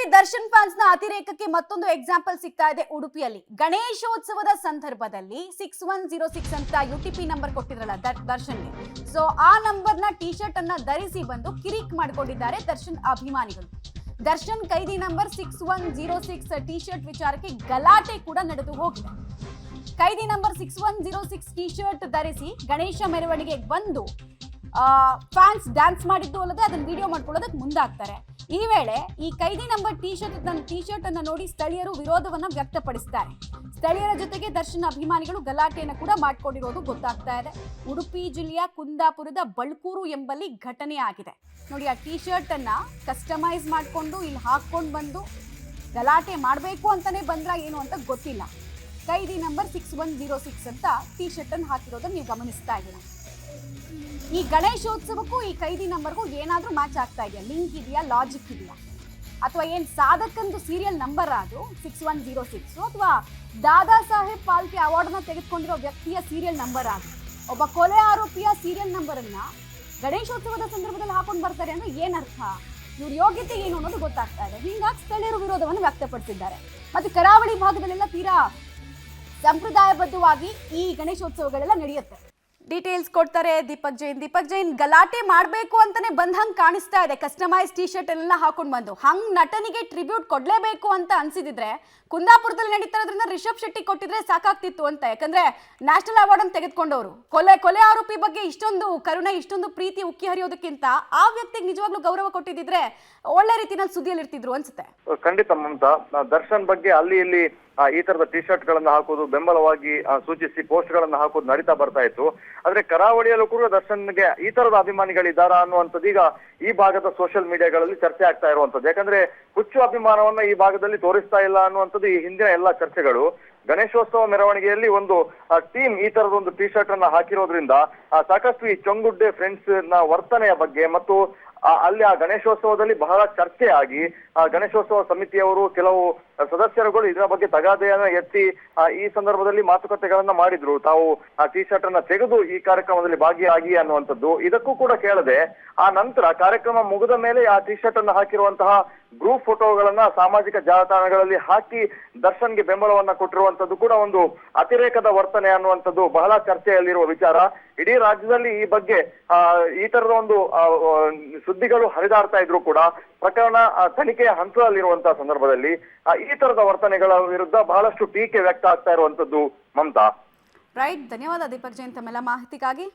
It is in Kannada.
ಉಡುಪಿ ದರ್ಶನ್ ಫ್ಯಾನ್ಸ್ ನ ಅತಿರೇಕಕ್ಕೆ ಮತ್ತೊಂದು ಎಕ್ಸಾಂಪಲ್ ಸಿಗ್ತಾ ಇದೆ ಉಡುಪಿಯಲ್ಲಿ ಗಣೇಶೋತ್ಸವದ ಸಂದರ್ಭದಲ್ಲಿ 6106 ಅಂತ ಯುಟಿಪಿ ನಂಬರ್ ಕೊಟ್ಟಿದ್ರಲ್ಲ ದರ್ಶನ್ಗೆ. ಸೊ ಆ ನಂಬರ್ನ ಟಿ ಶರ್ಟ್ ಅನ್ನ ಧರಿಸಿ ಬಂದು ಕಿರಿಕ್ ಮಾಡಿಕೊಂಡಿದ್ದಾರೆ ದರ್ಶನ್ ಅಭಿಮಾನಿಗಳು. ದರ್ಶನ್ ಕೈದಿ ನಂಬರ್ 6106 ಟಿ ಶರ್ಟ್ ವಿಚಾರಕ್ಕೆ ಗಲಾಟೆ ಕೂಡ ನಡೆದು ಹೋಗಿದೆ. ಕೈದಿ ನಂಬರ್ 6106 ಟಿ ಶರ್ಟ್ ಧರಿಸಿ ಗಣೇಶ ಮೆರವಣಿಗೆಗೆ ಬಂದು ಫ್ಯಾನ್ಸ್ ಡ್ಯಾನ್ಸ್ ಮಾಡಿದ್ದು ಅಲ್ಲದೆ ಅದನ್ನ ವಿಡಿಯೋ ಮಾಡ್ಕೊಳ್ಳೋದಕ್ಕೆ ಮುಂದಾಗ್ತಾರೆ. ಈ ವೇಳೆ ಈ ಕೈದಿ ನಂಬರ್ ಟಿ ಶರ್ಟ್ ಅನ್ನು ನೋಡಿ ಸ್ಥಳೀಯರು ವಿರೋಧವನ್ನ ವ್ಯಕ್ತಪಡಿಸಿದ್ದಾರೆ. ಸ್ಥಳೀಯರ ಜೊತೆಗೆ ದರ್ಶನ್ ಅಭಿಮಾನಿಗಳು ಗಲಾಟೆಯನ್ನು ಕೂಡ ಮಾಡ್ಕೊಂಡಿರೋದು ಗೊತ್ತಾಗ್ತಾ ಇದೆ. ಉಡುಪಿ ಜಿಲ್ಲೆಯ ಕುಂದಾಪುರದ ಬಳ್ಕೂರು ಎಂಬಲ್ಲಿ ಘಟನೆ ಆಗಿದೆ. ನೋಡಿ, ಆ ಟಿ ಶರ್ಟ್ ಅನ್ನ ಕಸ್ಟಮೈಸ್ ಮಾಡಿಕೊಂಡು ಇಲ್ಲಿ ಹಾಕೊಂಡು ಬಂದು ಗಲಾಟೆ ಮಾಡಬೇಕು ಅಂತಾನೆ ಬಂದ್ರ ಏನು ಅಂತ ಗೊತ್ತಿಲ್ಲ. ಕೈದಿ ನಂಬರ್ 6106 ಅಂತ ಟಿ ಶರ್ಟ್ ಅನ್ನು ಹಾಕಿರೋದನ್ನ ನೀವು ಗಮನಿಸ್ತಾ ಇದ್ದೀರಾ. ಈ ಗಣೇಶೋತ್ಸವಕ್ಕೂ ಈ ಕೈದಿ ನಂಬರ್ಗೂ ಏನಾದ್ರೂ ಮ್ಯಾಚ್ ಆಗ್ತಾ ಇದೆಯಾ? ಲಿಂಕ್ ಇದೆಯಾ? ಲಾಜಿಕ್ ಇದೆಯಾ? ಅಥವಾ ಏನ್ ಸಾಧಕಂದು ಸೀರಿಯಲ್ ನಂಬರ್ ಅದು 6106 ಅಥವಾ ದಾದಾ ಸಾಹೇಬ್ ಫಾಲ್ಕೆ ಅವಾರ್ಡ್ನ ತೆಗೆದುಕೊಂಡಿರೋ ವ್ಯಕ್ತಿಯ ಸೀರಿಯಲ್ ನಂಬರ್ ಅದು? ಒಬ್ಬ ಕೊಲೆ ಆರೋಪಿಯ ಸೀರಿಯಲ್ ನಂಬರ್ ಅನ್ನ ಗಣೇಶೋತ್ಸವದ ಸಂದರ್ಭದಲ್ಲಿ ಹಾಕೊಂಡು ಬರ್ತಾರೆ ಅಂದ್ರೆ ಏನ್ ಅರ್ಥ? ಇವ್ರ ಯೋಗ್ಯತೆ ಏನು ಅನ್ನೋದು ಗೊತ್ತಾಗ್ತಾ ಇದೆ. ಹೀಗಾಗಿ ಸ್ಥಳೀಯರು ವಿರೋಧವನ್ನು ವ್ಯಕ್ತಪಡಿಸಿದ್ದಾರೆ. ಮತ್ತೆ ಕರಾವಳಿ ಭಾಗದಲ್ಲೆಲ್ಲ ತೀರಾ ಸಂಪ್ರದಾಯಬದ್ಧವಾಗಿ ಈ ಗಣೇಶೋತ್ಸವಗಳೆಲ್ಲ ನಡೆಯುತ್ತೆ. ಡೀಟೇಲ್ಸ್ ಕೊಡ್ತಾರೆ ದೀಪಕ್ ಜೈನ್. ಗಲಾಟೆ ಮಾಡಬೇಕು ಅಂತಾನೆ ಬಂದಂಗೆ ಕಾಣಿಸ್ತಾ ಇದೆ. ಕಸ್ಟಮೈಸ್ ಟಿ ಶರ್ಟ್ ಎಲ್ಲ ಹಾಕೊಂಡು ಬಂದು ಹಂಗ್ ನಟನಿಗೆ ಟ್ರಿಬ್ಯೂಟ್ ಕೊಡ್ಲೇಬೇಕು ಅಂತ ಅನ್ಸಿದ್ರೆ ಕುಂದಾಪುರದಲ್ಲಿ ನಡೀತಾ ಇರೋದ್ರಿಂದ ರಿಷಬ್ ಶೆಟ್ಟಿ ಕೊಟ್ಟಿದ್ರೆ ಸಾಕಾಗ್ತಿತ್ತು ಅಂತ. ಯಾಕಂದ್ರೆ ನ್ಯಾಷನಲ್ ಅವಾರ್ಡ್ ಅನ್ನು ತೆಗೆದುಕೊಂಡವರು ಕೊಲೆ ಆರೋಪಿ ಬಗ್ಗೆ ಇಷ್ಟೊಂದು ಕರುಣೆ, ಇಷ್ಟೊಂದು ಪ್ರೀತಿ ಉಕ್ಕಿ ಹರಿಯೋದಕ್ಕಿಂತ ಆ ವ್ಯಕ್ತಿಗೆ ನಿಜವಾಗ್ಲೂ ಗೌರವ ಕೊಟ್ಟಿದ್ರೆ ಒಳ್ಳೆ ರೀತಿಯಲ್ಲಿ ಸುದ್ದಿಯಲ್ಲಿ ಇರ್ತಿದ್ರು ಅನ್ಸುತ್ತೆ. ಖಂಡಿತ ಮಮತಾ, ದರ್ಶನ್ ಬಗ್ಗೆ ಅಲ್ಲಿ ಇಲ್ಲಿ ಈ ತರದ ಟಿ ಶರ್ಟ್ ಗಳನ್ನ ಹಾಕೋದು, ಬೆಂಬಲವಾಗಿ ಸೂಚಿಸಿ ಪೋಸ್ಟ್ ಗಳನ್ನ ಹಾಕೋದು ನಡೀತಾ ಬರ್ತಾ ಇತ್ತು. ಆದ್ರೆ ಕರಾವಳಿಯಲ್ಲೂ ಕೂಡ ದರ್ಶನ್ಗೆ ಈ ತರದ ಅಭಿಮಾನಿಗಳಿದ್ದಾರಾ ಅನ್ನುವಂಥದ್ದು ಈಗ ಈ ಭಾಗದ ಸೋಷಿಯಲ್ ಮೀಡಿಯಾಗಳಲ್ಲಿ ಚರ್ಚೆ ಆಗ್ತಾ ಇರುವಂತದ್ದು. ಯಾಕಂದ್ರೆ ಹುಚ್ಚು ಅಭಿಮಾನವನ್ನ ಈ ಭಾಗದಲ್ಲಿ ತೋರಿಸ್ತಾ ಇಲ್ಲ ಅನ್ನುವಂಥದ್ದು ಈ ಹಿಂದಿನ ಎಲ್ಲಾ ಚರ್ಚೆಗಳು. ಗಣೇಶೋತ್ಸವ ಮೆರವಣಿಗೆಯಲ್ಲಿ ಒಂದು ಟೀಮ್ ಈ ತರದ ಒಂದು ಟಿ ಶರ್ಟ್ ಅನ್ನ ಹಾಕಿರೋದ್ರಿಂದ ಸಾಕಷ್ಟು ಈ ಚೊಂಗುಡ್ಡೆ ಫ್ರೆಂಡ್ಸ್ ನ ವರ್ತನೆಯ ಬಗ್ಗೆ ಮತ್ತು ಅಲ್ಲಿ ಆ ಗಣೇಶೋತ್ಸವದಲ್ಲಿ ಬಹಳ ಚರ್ಚೆ ಆಗಿ ಗಣೇಶೋತ್ಸವ ಸಮಿತಿಯವರು ಕೆಲವು ಸದಸ್ಯರುಗಳು ಇದರ ಬಗ್ಗೆ ತಗಾದೆಯನ್ನ ಎತ್ತಿ ಈ ಸಂದರ್ಭದಲ್ಲಿ ಮಾತುಕತೆಗಳನ್ನ ಮಾಡಿದ್ರು. ತಾವು ಆ ಟಿ ಶರ್ಟ್ ಅನ್ನ ತೆಗೆದು ಈ ಕಾರ್ಯಕ್ರಮದಲ್ಲಿ ಭಾಗಿಯಾಗಿ ಅನ್ನುವಂಥದ್ದು. ಇದಕ್ಕೂ ಕೂಡ ಕೇಳದೆ ಆ ನಂತರ ಕಾರ್ಯಕ್ರಮ ಮುಗಿದ ಮೇಲೆ ಆ ಟಿ ಶರ್ಟ್ ಅನ್ನ ಹಾಕಿರುವಂತಹ ಗ್ರೂಪ್ ಫೋಟೋಗಳನ್ನ ಸಾಮಾಜಿಕ ಜಾಲತಾಣಗಳಲ್ಲಿ ಹಾಕಿ ದರ್ಶನ್ಗೆ ಬೆಂಬಲವನ್ನ ಕೊಟ್ಟಿರುವಂತದ್ದು ಕೂಡ ಒಂದು ಅತಿರೇಕದ ವರ್ತನೆ ಅನ್ನುವಂಥದ್ದು ಬಹಳ ಚರ್ಚೆಯಲ್ಲಿರುವ ವಿಚಾರ. ಇಡೀ ರಾಜ್ಯದಲ್ಲಿ ಈ ಬಗ್ಗೆ ಈ ತರದ ಒಂದು ಸುದ್ದಿಗಳು ಹರಿದಾಡ್ತಾ ಇದ್ರು ಕೂಡ ಪ್ರಕರಣ ತನಿಖೆಯ ಹಂತದಲ್ಲಿರುವಂತಹ ಸಂದರ್ಭದಲ್ಲಿ ಈ ತರದ ವರ್ತನೆಗಳ ವಿರುದ್ಧ ಬಹಳಷ್ಟು ಟೀಕೆ ವ್ಯಕ್ತ ಆಗ್ತಾ ಇರುವಂತದ್ದು ಮಮತಾ. ರೈಟ್, ಧನ್ಯವಾದ ದೀಪಕ್ ಜೈನ್ ತಮ್ಮೆಲ್ಲ ಮಾಹಿತಿಗಾಗಿ.